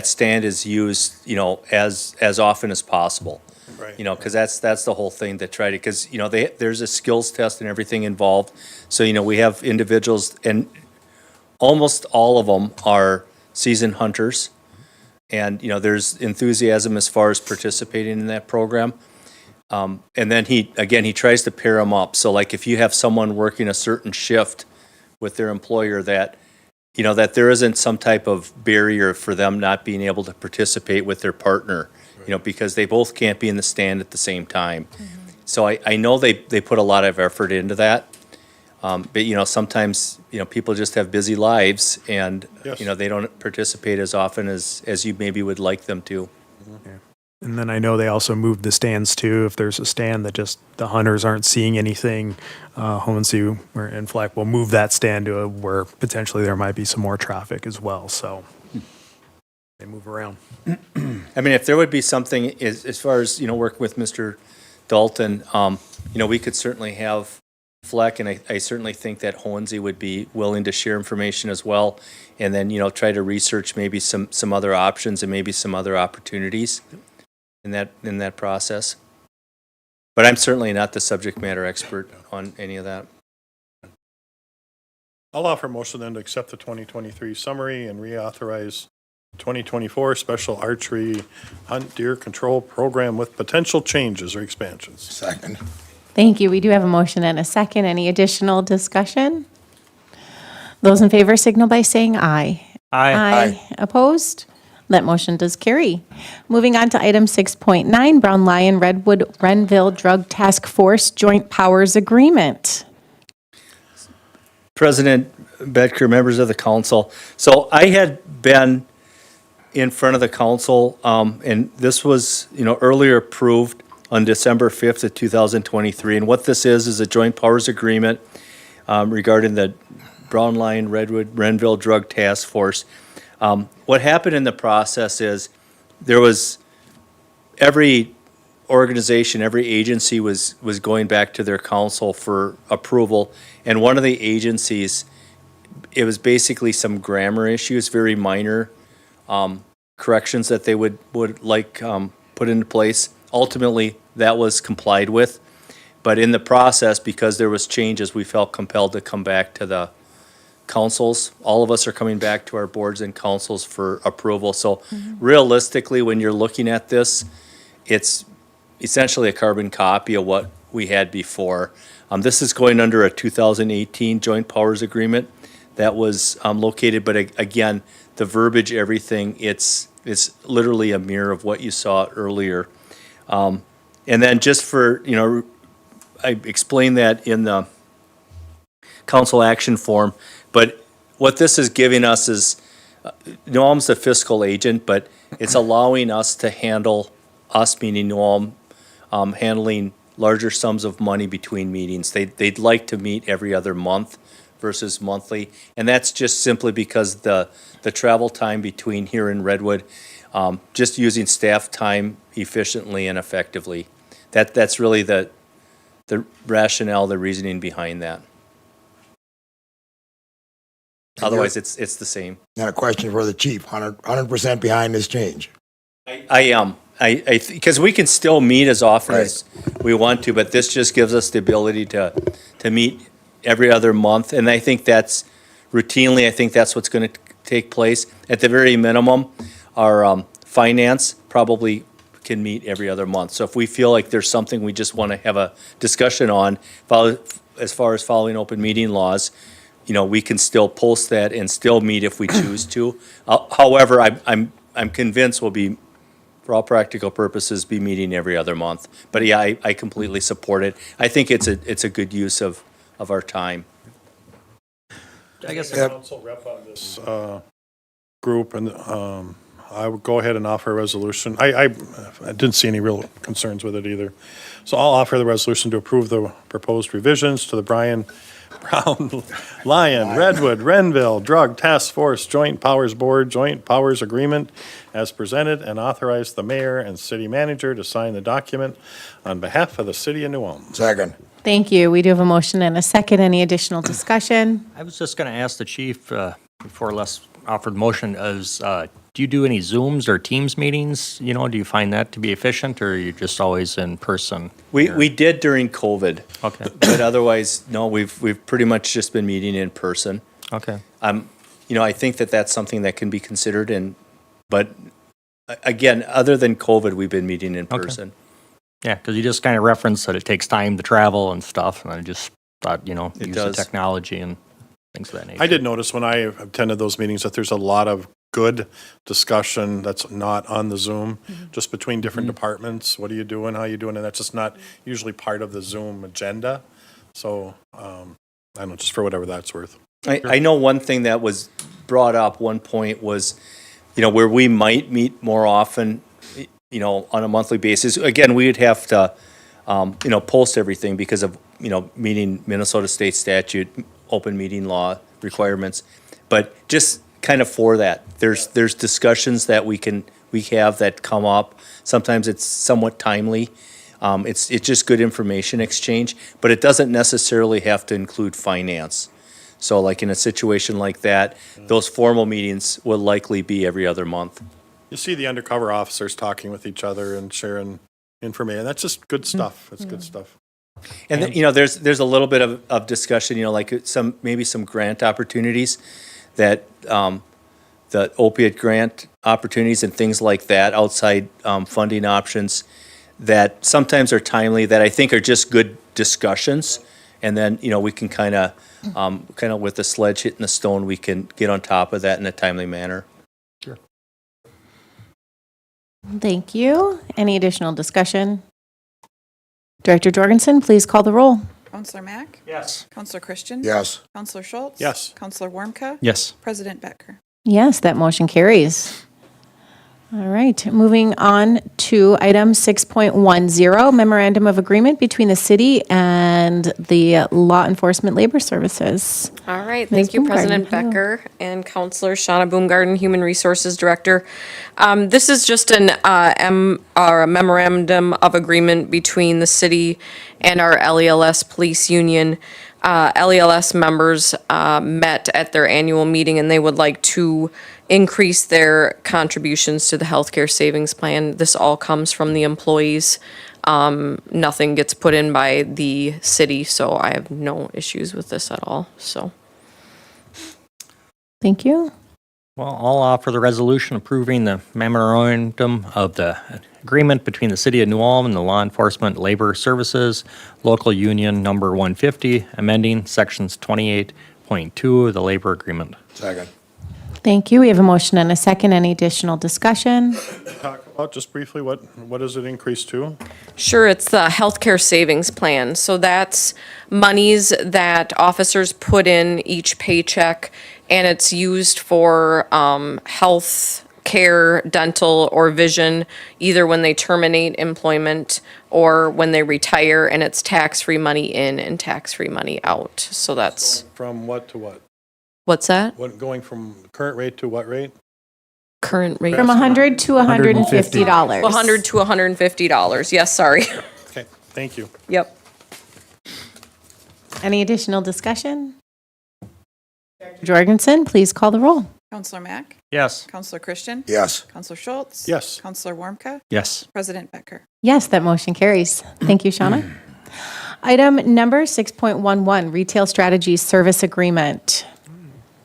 S11: stand is used, as often as possible.
S2: Right,
S11: You know, because that's the whole thing, to try to, because, you know, there's a skills test and everything involved. So, you know, we have individuals, and almost all of them are seasoned hunters. And, you know, there's enthusiasm as far as participating in that program. And then he tries to pair them up. So like if you have someone working a certain shift with their employer, that, you know, that there isn't some type of barrier for them not being able to participate with their partner, you know, because they both can't be in the stand at the same time. So I know they put a lot of effort into that. But, you know, sometimes, you know, people just have busy lives and,
S2: Yes.
S11: you know, they don't participate as often as you maybe would like them to.
S10: And then I know they also moved the stands too. If there's a stand that just the hunters aren't seeing anything, Hohensee and Fleck will move that stand to where potentially there might be some more traffic as well. So they move around.
S11: I mean, if there would be something as far as, you know, working with Mr. Dalton, you know, we could certainly have Fleck, and I certainly think that Hohensee would be willing to share information as well. And then, you know, try to research maybe some other options and maybe some other opportunities in that process. But I'm certainly not the subject matter expert on any of that.
S2: I'll offer a motion then to accept the 2023 summary and reauthorize 2024 Special Archery Hunt Deer Control Program with potential changes or expansions.
S3: Second.
S1: Thank you. We do have a motion and a second. Any additional discussion? Those in favor signal by saying aye.
S5: Aye.
S1: Opposed? That motion does carry. Moving on to item 6.9, Brown Lion Redwood Renville Drug Task Force Joint Powers Agreement.
S11: President Bedker, members of the council. So I had been in front of the council, and this was, you know, earlier approved on December 5th of 2023. And what this is a joint powers agreement regarding the Brown Lion Redwood Renville Drug Task Force. What happened in the process is there was every organization, every agency was going back to their council for approval. And one of the agencies, it was basically some grammar issues, very minor corrections that they would like put into place. Ultimately, that was complied with. But in the process, because there was changes, we felt compelled to come back to the councils. All of us are coming back to our boards and councils for approval. So realistically, when you're looking at this, it's essentially a carbon copy of what we had before. This is going under a 2018 Joint Powers Agreement that was located, but again, the verbiage, everything, it's literally a mirror of what you saw earlier. And then just for, you know, I explained that in the council action form, but what this is giving us is, New Ulm's the fiscal agent, but it's allowing us to handle, us meaning New Ulm, handling larger sums of money between meetings. They'd like to meet every other month versus monthly, and that's just simply because the travel time between here and Redwood, just using staff time efficiently and effectively. That's really the rationale, the reasoning behind that. Otherwise, it's the same.
S3: And a question for the chief, 100% behind this change.
S11: I am. Because we can still meet as often as we want to, but this just gives us the ability to meet every other month. And I think that's routinely, I think that's what's going to take place. At the very minimum, our finance probably can meet every other month. So if we feel like there's something we just want to have a discussion on, as far as following open meeting laws, you know, we can still post that and still meet if we choose to. However, I'm convinced we'll be, for all practical purposes, be meeting every other month. But yeah, I completely support it. I think it's a good use of our time.
S5: I guess
S2: Council rep on this group, and I would go ahead and offer a resolution. I didn't see any real concerns with it either. So I'll offer the resolution to approve the proposed revisions to the Brown Lion Redwood Renville Drug Task Force Joint Powers Board Joint Powers Agreement as presented, and authorize the mayor and city manager to sign the document on behalf of the city of New Ulm.
S3: Second.
S1: Thank you. We do have a motion and a second. Any additional discussion?
S5: I was just going to ask the chief, before Les offered motion, is do you do any Zooms or Teams meetings? You know, do you find that to be efficient, or are you just always in person?
S11: We did during COVID.
S5: Okay.
S11: But otherwise, no, we've pretty much just been meeting in person.
S5: Okay.
S11: You know, I think that that's something that can be considered but again, other than COVID, we've been meeting in person.
S5: Yeah, because you just kind of referenced that it takes time to travel and stuff, and I just thought, you know,
S11: It
S5: use
S11: does.
S5: the technology and things of that nature.
S2: I did notice when I attended those meetings that there's a lot of good discussion that's not on the Zoom, just between different departments. What are you doing? How are you doing? And that's just not usually part of the Zoom agenda. So, I don't know, just for whatever that's worth.
S11: I know one thing that was brought up, one point was, you know, where we might meet more often, you know, on a monthly basis. Again, we would have to, you know, post everything because of, you know, meeting Minnesota State statute, open meeting law requirements. But just kind of for that, there's discussions that we have that come up. Sometimes it's somewhat timely. It's just good information exchange, but it doesn't necessarily have to include finance. So like in a situation like that, those formal meetings will likely be every other month.
S2: You see the undercover officers talking with each other and sharing information. That's just good stuff. It's good stuff.
S11: And then, you know, there's a little bit of discussion, you know, like maybe some grant opportunities that, the opiate grant opportunities and things like that, outside funding options that sometimes are timely, that I think are just good discussions. And then, you know, we can kind of with the sledge hitting the stone, we can get on top of that in a timely manner.
S1: Thank you. Any additional discussion? Director Jorgensen, please call the roll.
S6: Counselor Mack?
S5: Yes.
S6: Counselor Christian?
S3: Yes.
S6: Counselor Schultz?
S2: Yes.
S6: Counselor Warmka?
S7: Yes.
S6: President Becker?
S1: Yes, that motion carries. All right, moving on to item 6.10, memorandum of agreement between the city and the Law Enforcement Labor Services.
S12: All right,
S1: Ms.
S12: thank you, President
S1: Baumgarten. Hello.
S12: Becker and Counselor Shauna Boomgarden, Human Resources Director. This is just a memorandum of agreement between the city and our LELS Police Union. LELS members met at their annual meeting, and they would like to increase their contributions to the healthcare savings plan. This all comes from the employees. Nothing gets put in by the city, so I have no issues with this at all, so.
S1: Thank you.
S5: Well, I'll offer the resolution approving the memorandum of the agreement between the City of New Ulm and the Law Enforcement Labor Services, Local Union Number 150, amending Sections 28.2 of the labor agreement.
S3: Second.
S1: Thank you. We have a motion and a second. Any additional discussion?
S2: Talk about just briefly, what does it increase to?
S12: Sure, it's the healthcare savings plan. So that's monies that officers put in each paycheck, and it's used for health care, dental, or vision, either when they terminate employment or when they retire, and it's tax-free money in and tax-free money out. So that's,
S2: From what to what?
S12: what's that?
S2: Going from current rate to what rate?
S12: Current rate?
S1: From $100 to $150.
S12: $100 to $150. Yes, sorry.
S2: Okay, thank you.
S12: Yep.
S1: Any additional discussion? Director Jorgensen, please call the roll.
S6: Counselor Mack?
S5: Yes.
S6: Counselor Christian?
S3: Yes.
S6: Counselor Schultz?
S2: Yes.
S6: Counselor Warmka?
S7: Yes.
S6: President Becker?
S1: Yes, that motion carries. Thank you, Shauna. Item number 6.11, retail strategies service agreement.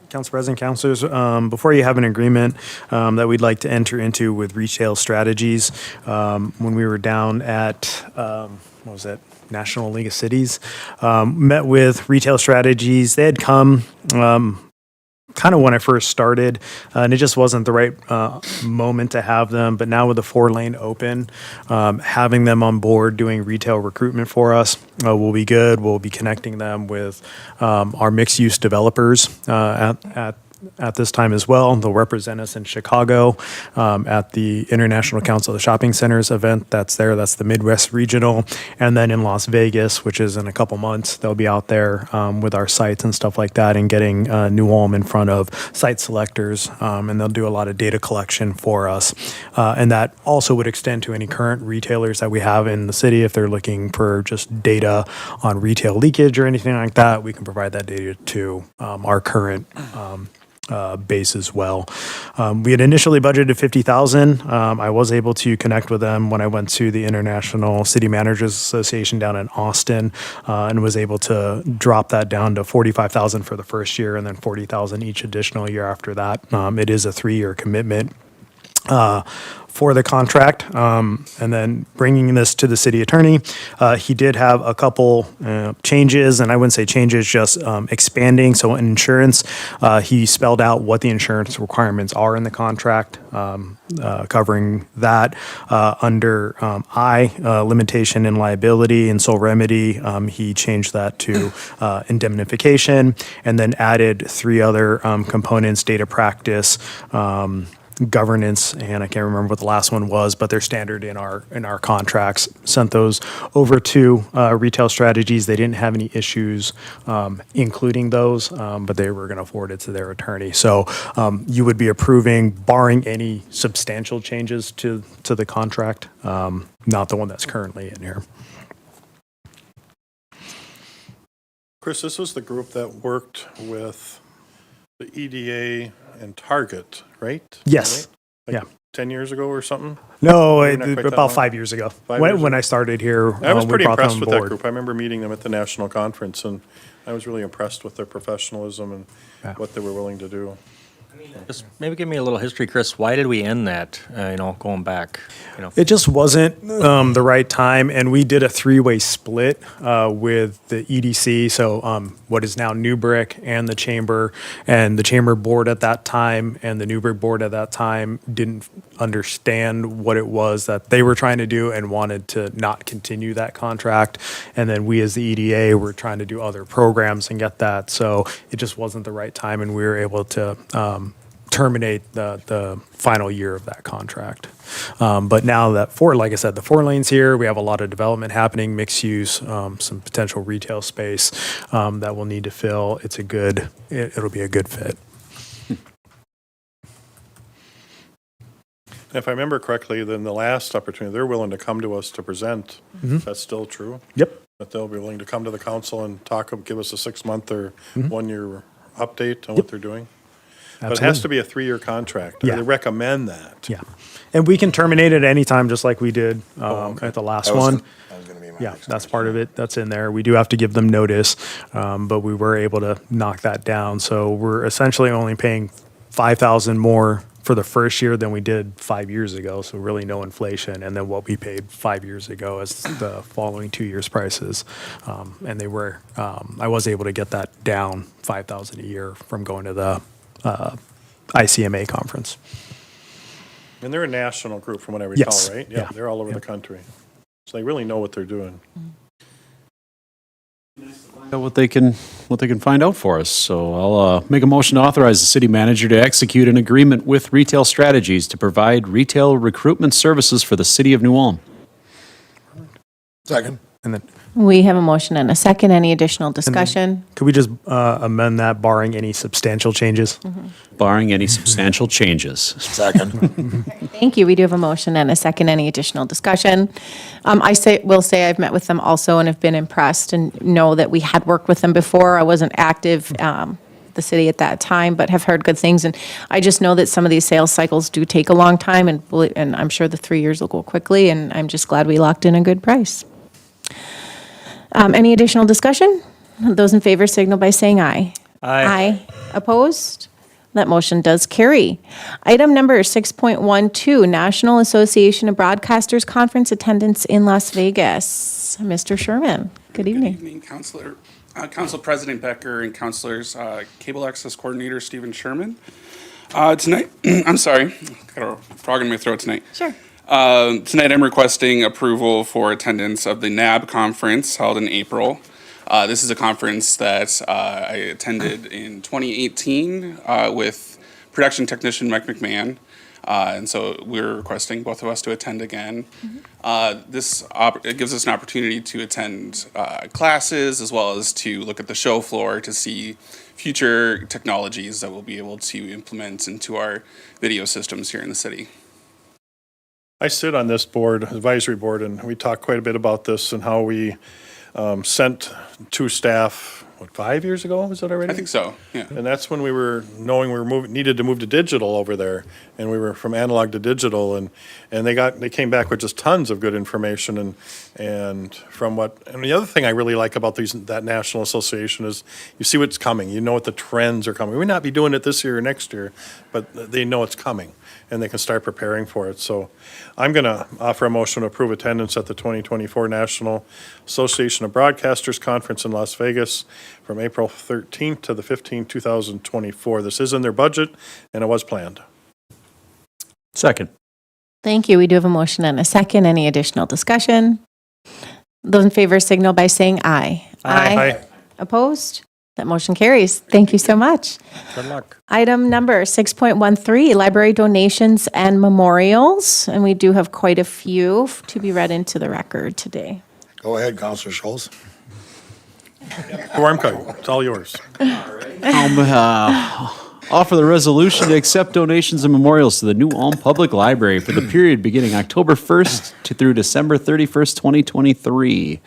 S10: Council President, councilors, before you have an agreement that we'd like to enter into with Retail Strategies, when we were down at, what was that, National League of Cities, met with Retail Strategies. They had come kind of when I first started, and it just wasn't the right moment to have them. But now with the 4-lane open, having them on board doing retail recruitment for us will be good. We'll be connecting them with our mixed-use developers at this time as well. They'll represent us in Chicago at the International Council of Shopping Centers event that's there. That's the Midwest Regional. And then in Las Vegas, which is in a couple months, they'll be out there with our sites and stuff like that and getting New Ulm in front of site selectors. And they'll do a lot of data collection for us. And that also would extend to any current retailers that we have in the city. If they're looking for just data on retail leakage or anything like that, we can provide that data to our current base as well. We had initially budgeted 50,000. I was able to connect with them when I went to the International City Managers Association down in Austin, and was able to drop that down to 45,000 for the first year and then 40,000 each additional year after that. It is a 3-year commitment for the contract, and then bringing this to the city attorney. He did have a couple changes, and I wouldn't say changes, just expanding. So in insurance, he spelled out what the insurance requirements are in the contract, covering that. Under limitation and liability and sole remedy, he changed that to indemnification, and then added 3 other components: data practice, governance, and I can't remember what the last one was, but they're standard in our contracts. Sent those over to Retail Strategies. They didn't have any issues including those, but they were going to forward it to their attorney. So you would be approving, barring any substantial changes to the contract, not the one that's currently in here.
S2: Chris, this was the group that worked with the EDA and Target, right?
S10: Yes.
S2: Like
S10: Yeah.
S2: 10 years ago or something?
S10: No,
S2: Maybe not quite that
S10: about
S2: long.
S10: 5 years ago.
S2: 5 years
S10: When
S2: ago.
S10: I started here,
S2: I was
S10: we
S2: pretty
S10: brought them
S2: impressed
S10: on
S2: with that
S10: board.
S2: group. I remember meeting them at the national conference, and I was really impressed with their professionalism and what they were willing to do.
S5: Just maybe give me a little history, Chris. Why did we end that, going back?
S10: It just wasn't the right time, and we did a 3-way split with the EDC, so what is now Newbrick and the Chamber board at that time and the Newbrick board at that time didn't understand what it was that they were trying to do and wanted to not continue that contract. And then we as the EDA were trying to do other programs and get that, so it just wasn't the right time, and we were able to terminate the final year of that contract. But now that like I said, the 4 lanes here, we have a lot of development happening, mixed use, some potential retail space that we'll need to fill. It'll be a good fit.
S2: If I remember correctly, then the last opportunity, they're willing to come to us to present. That's still true?
S10: Yep.
S2: That they'll be willing to come to the council and give us a 6-month or 1-year update on what they're doing? But it has to be a 3-year contract.
S10: Yeah.
S2: They recommend that.
S10: Yeah. And we can terminate it any time, just like we did at the last one.
S3: That was going to be my
S10: Yeah,
S3: next
S10: that's
S3: question.
S10: part of it. That's in there. We do have to give them notice, but we were able to knock that down. So we're essentially only paying $5,000 more for the first year than we did 5 years ago. So really no inflation. And then what we paid 5 years ago as the following 2 years' prices. And they were, I was able to get that down $5,000 a year from going to the ICMA conference.
S2: And they're a national group from what I recall,
S10: Yes.
S2: right?
S10: Yeah.
S2: They're all over the country. So they really know what they're doing.
S7: What they can find out for us. So I'll make a motion to authorize the city manager to execute an agreement with Retail Strategies to provide retail recruitment services for the city of New Ulm.
S3: Second.
S10: And then
S1: We have a motion and a second. Any additional discussion?
S10: could we just amend that barring any substantial changes?
S7: Barring any substantial changes.
S3: Second.
S1: Thank you. We do have a motion and a second. Any additional discussion? Will say I've met with them also and have been impressed and know that we had worked with them before. I wasn't active the city at that time, but have heard good things. And I just know that some of these sales cycles do take a long time, and I'm sure the 3 years will go quickly, and I'm just glad we locked in a good price. Any additional discussion? Those in favor signal by saying aye. Aye. Opposed? That motion does carry. Item number 6.12, National Association of Broadcasters Conference attendance in Las Vegas. Mr. Sherman, good evening.
S13: Good evening, Council President Becker and Councilors, Cable Access Coordinator Stephen Sherman. Tonight, I'm sorry, got a frog in my throat tonight.
S1: Sure.
S13: Tonight I'm requesting approval for attendance of the NAB conference held in April. This is a conference that I attended in 2018 with production technician Mike McMahon. And so we're requesting both of us to attend again. It gives us an opportunity to attend classes as well as to look at the show floor to see future technologies that we'll be able to implement into our video systems here in the city.
S2: I sit on this advisory board, and we talk quite a bit about this and how we sent 2 staff 5 years ago, was it already?
S13: I think so, yeah.
S2: And that's when we were knowing we were needed to move to digital over there, and we were from analog to digital, and they came back with just tons of good information, and the other thing I really like about that national association is you see what's coming, you know what the trends are coming. We may not be doing it this year or next year, but they know it's coming, and they can start preparing for it. So I'm going to offer a motion to approve attendance at the 2024 National Association of Broadcasters Conference in Las Vegas from April 13th to the 15th, 2024. This is in their budget, and it was planned.
S7: Second.
S1: Thank you. We do have a motion and a second. Any additional discussion? Those in favor signal by saying aye.
S2: Aye.
S1: Opposed? That motion carries. Thank you so much.
S5: Good luck.
S1: Item number 6.13, library donations and memorials. And we do have quite a few to be read into the record today.
S3: Go ahead, Counselor Schultz.
S2: Warmka, it's all yours.
S7: Offer the resolution to accept donations and memorials to the New Ulm Public Library for the period beginning October 1st through December 31st, 2023.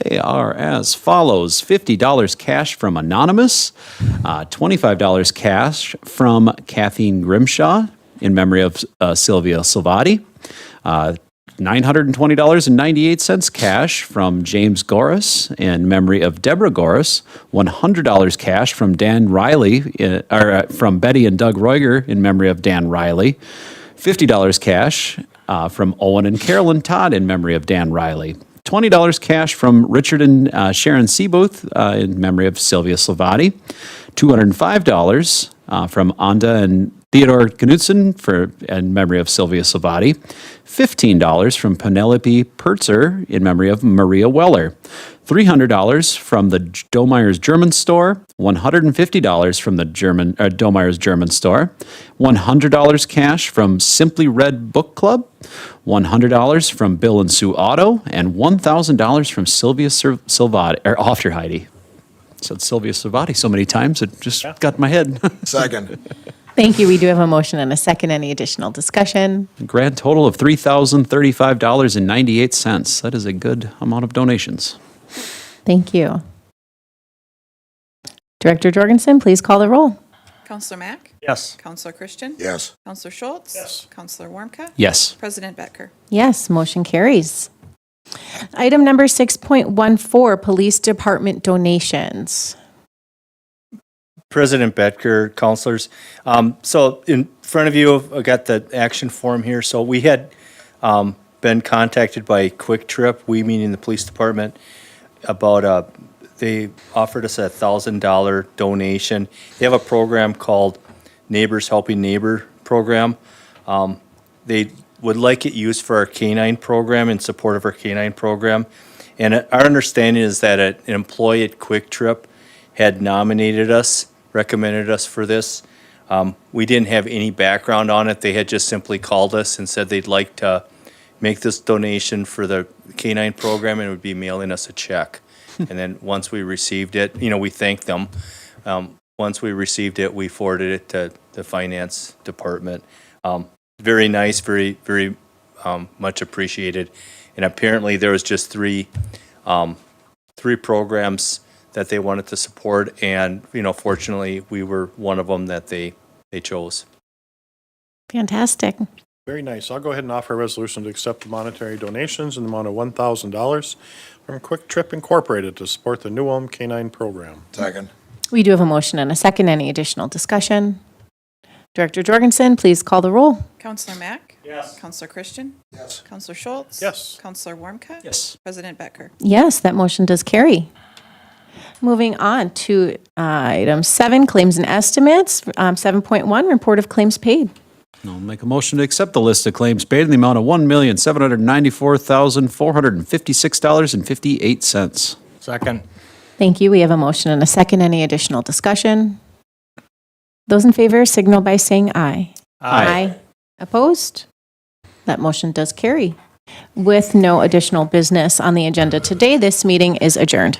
S7: They are as follows: $50 cash from Anonymous, $25 cash from Kathleen Grimshaw in memory of Sylvia Silvati, $920.98 cash from James Goris in memory of Deborah Goris, $100 cash from Dan Riley, from Betty and Doug Roiger in memory of Dan Riley, $50 cash from Owen and Carolyn Todd in memory of Dan Riley, $20 cash from Richard and Sharon Seabooth in memory of Sylvia Silvati, $205 from Anda and Theodore Knudsen in memory of Sylvia Silvati, $15 from Penelope Pertzer in memory of Maria Weller, $300 from the Domeyer's German Store, $150 from the Domeyer's German Store, $100 cash from Simply Read Book Club, $100 from Bill and Sue Auto, and $1,000 from Sylvia Silvati, off your Heidi. Said Sylvia Silvati so many times, it just got in my head.
S3: Second.
S1: Thank you. We do have a motion and a second. Any additional discussion?
S7: Grand total of $3,035.98. That is a good amount of donations.
S1: Thank you. Director Jorgensen, please call the roll.
S6: Counselor Mack?
S5: Yes.
S6: Counselor Christian?
S3: Yes.
S6: Counselor Schultz?
S2: Yes.
S6: Counselor Warmka?
S7: Yes.
S6: President Becker?
S1: Yes, motion carries. Item number 6.14, police department donations.
S11: President Becker, counselors. So in front of you, I've got the action form here. So we had been contacted by Quick Trip, we meaning the police department, about they offered us a $1,000 donation. They have a program called Neighbors Helping Neighbor program. They would like it used for our canine program, in support of our canine program. And our understanding is that an employee at Quick Trip had nominated us, recommended us for this. We didn't have any background on it. They had just simply called us and said they'd like to make this donation for the canine program and would be mailing us a check. And then once we received it, we thanked them. Once we received it, we forwarded it to the finance department. Very nice, very, very much appreciated. And apparently there was just three programs that they wanted to support, and fortunately we were one of them that they chose.
S1: Fantastic.
S2: Very nice. I'll go ahead and offer a resolution to accept the monetary donations in the amount of $1,000 from Quick Trip Incorporated to support the New Ulm Canine Program.
S3: Second.
S1: We do have a motion and a second. Any additional discussion? Director Jorgensen, please call the roll.
S6: Counselor Mack? Yes. Counselor Christian?
S3: Yes.
S6: Counselor Schultz?
S2: Yes.
S6: Counselor Warmka?
S7: Yes.
S6: President Becker?
S1: Yes, that motion does carry. Moving on to item 7, claims and estimates. 7.1, report of claims paid.
S7: I'll make a motion to accept the list of claims paid in the amount of $1,794,456.58.
S5: Second.
S1: Thank you. We have a motion and a second. Any additional discussion? Those in favor signal by saying aye.
S7: Aye.
S1: Opposed? That motion does carry. With no additional business on the agenda today, this meeting is adjourned.